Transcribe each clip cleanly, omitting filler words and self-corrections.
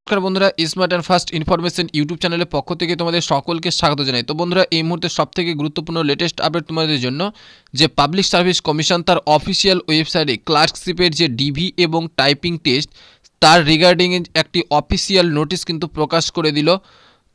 নমস্কার বন্ধুরা, smart and fast information YouTube চ্যানেলের পক্ষ থেকে তোমাদের সকলকে স্বাগত জানাই। তো বন্ধুরা, এই মুহূর্তে সবথেকে গুরুত্বপূর্ণ লেটেস্ট আপডেট তোমাদের জন্য যে পাবলিক সার্ভিস কমিশন তার অফিসিয়াল ওয়েবসাইটে ক্লার্কশিপের যে ডিভি এবং টাইপিং টেস্ট তার রিগার্ডিং একটি অফিসিয়াল নোটিশ কিন্তু প্রকাশ করে দিল।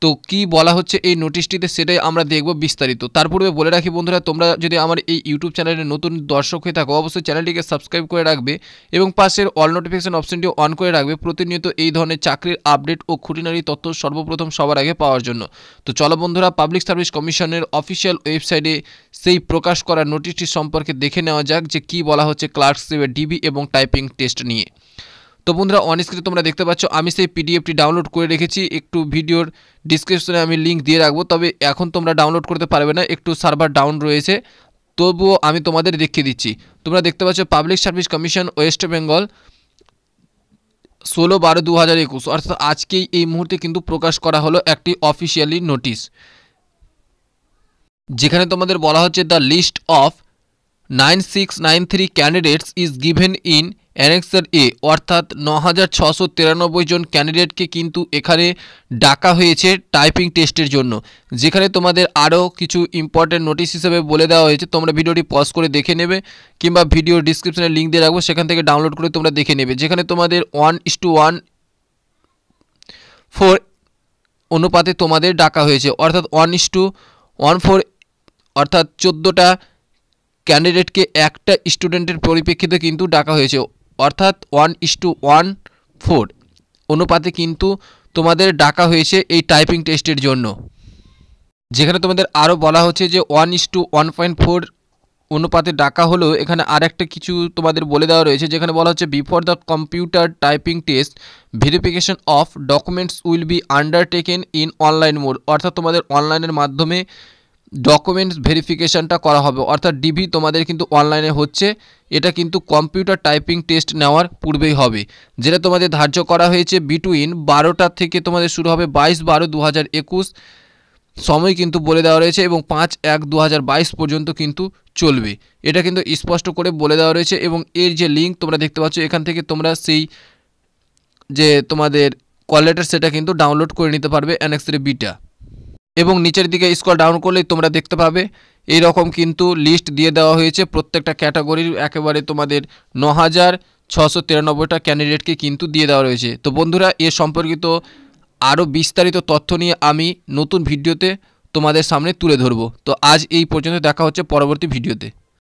তো কি বলা হচ্ছে এই নোটিশটিতে সেটাই আমরা দেখব বিস্তারিত। তার পূর্বে বলে রাখি বন্ধুরা, তোমরা যদি আমার এই ইউটিউব চ্যানেলে নতুন দর্শক হয়ে থাকো অবশ্যই চ্যানেলটিকে সাবস্ক্রাইব করে রাখবে এবং পাশের অল নোটিফিকেশন অপশনটিও অন করে রাখবে প্রতিনিয়ত এই ধরনের চাকরির আপডেট ও খুঁটিনাটি তথ্য সর্বপ্রথম সবার আগে পাওয়ার জন্য। তো চলো বন্ধুরা, পাবলিক সার্ভিস কমিশনের অফিসিয়াল ওয়েবসাইটে সেই প্রকাশ করা নোটিশটি সম্পর্কে দেখে নেওয়া যাক যে কী বলা হচ্ছে ক্লার্কশিপের ডিবি এবং টাইপিং টেস্ট নিয়ে। তো বন্ধুরা, অন স্ক্রিনে তোমরা দেখতে পাচ্ছ আমি সেই পিডিএফটি ডাউনলোড করে রেখেছি, একটু ভিডিওর ডিসক্রিপশনে আমি লিঙ্ক দিয়ে রাখবো। তবে এখন তোমরা ডাউনলোড করতে পারবে না, একটু সার্ভার ডাউন রয়েছে, তবুও আমি তোমাদের দেখিয়ে দিচ্ছি। তোমরা দেখতে পাচ্ছ public service commission West Bengal 16/12/2021 অর্থাৎ আজকেই এই মুহূর্তে কিন্তু প্রকাশ করা হলো একটি অফিসিয়ালি নোটিশ, যেখানে তোমাদের বলা হচ্ছে the list of 9693 candidates is given in annexure A, অর্থাৎ 9693 জন ক্যান্ডিডেটকে কিন্তু এখানে ডাকা হয়েছে টাইপিং টেস্টের জন্য। যেখানে তোমাদের আরও কিছু ইম্পর্টেন্ট নোটিশ হিসেবে বলে দেওয়া হয়েছে, তোমরা ভিডিওটি পজ করে দেখে নেবে কিংবা ভিডিও ডিসক্রিপশনে লিঙ্ক দিয়ে রাখবো, সেখান থেকে ডাউনলোড করে তোমরা দেখে নেবে। যেখানে তোমাদের 1:1:4 অনুপাতে তোমাদের ডাকা হয়েছে, অর্থাৎ 1:1:4 অর্থাৎ 14টা ক্যান্ডিডেটকে একটা স্টুডেন্টের পরিপ্রেক্ষিতে কিন্তু ডাকা হয়েছে, অর্থাৎ 1:1:4 অনুপাতে কিন্তু তোমাদের ডাকা হয়েছে এই টাইপিং টেস্টের জন্য। যেখানে তোমাদের আরও বলা হচ্ছে যে 1:1.4 অনুপাতে ডাকা হলেও এখানে আরেকটা কিছু তোমাদের বলে দেওয়া রয়েছে, যেখানে বলা হচ্ছে before the computer typing test verification of documents will be undertaken in online mode, অর্থাৎ তোমাদের অনলাইনের মাধ্যমে ডকুমেন্টস ভেরিফিকেশানটা করা হবে, অর্থাৎ ডিভি তোমাদের কিন্তু অনলাইনে হচ্ছে, এটা কিন্তু কম্পিউটার টাইপিং টেস্ট নেওয়ার পূর্বেই হবে। যেটা তোমাদের ধার্য করা হয়েছে বিটুইন 12টা থেকে তোমাদের শুরু হবে 22/12/2021 সময় কিন্তু বলে দেওয়া রয়েছে এবং 5/1/2022 পর্যন্ত কিন্তু চলবে, এটা কিন্তু স্পষ্ট করে বলে দেওয়া রয়েছে। এবং এর যে লিঙ্ক তোমরা দেখতে পাচ্ছ এখান থেকে তোমরা সেই যে তোমাদের কল লেটার সেটা কিন্তু ডাউনলোড করে নিতে পারবে অ্যানেক্সার বিটা। এবং নিচের দিকে স্ক্রল ডাউন করলেই তোমরা দেখতে পাবে এই রকম কিন্তু লিস্ট দিয়ে দেওয়া হয়েছে প্রত্যেকটা ক্যাটাগরির, একেবারে তোমাদের 9693টা ক্যান্ডিডেটকে কিন্তু দিয়ে দেওয়া রয়েছে। তো বন্ধুরা, এ সম্পর্কিত আরও বিস্তারিত তথ্য নিয়ে আমি নতুন ভিডিওতে তোমাদের সামনে তুলে ধরবো। তো আজ এই পর্যন্ত, দেখা হচ্ছে পরবর্তী ভিডিওতে।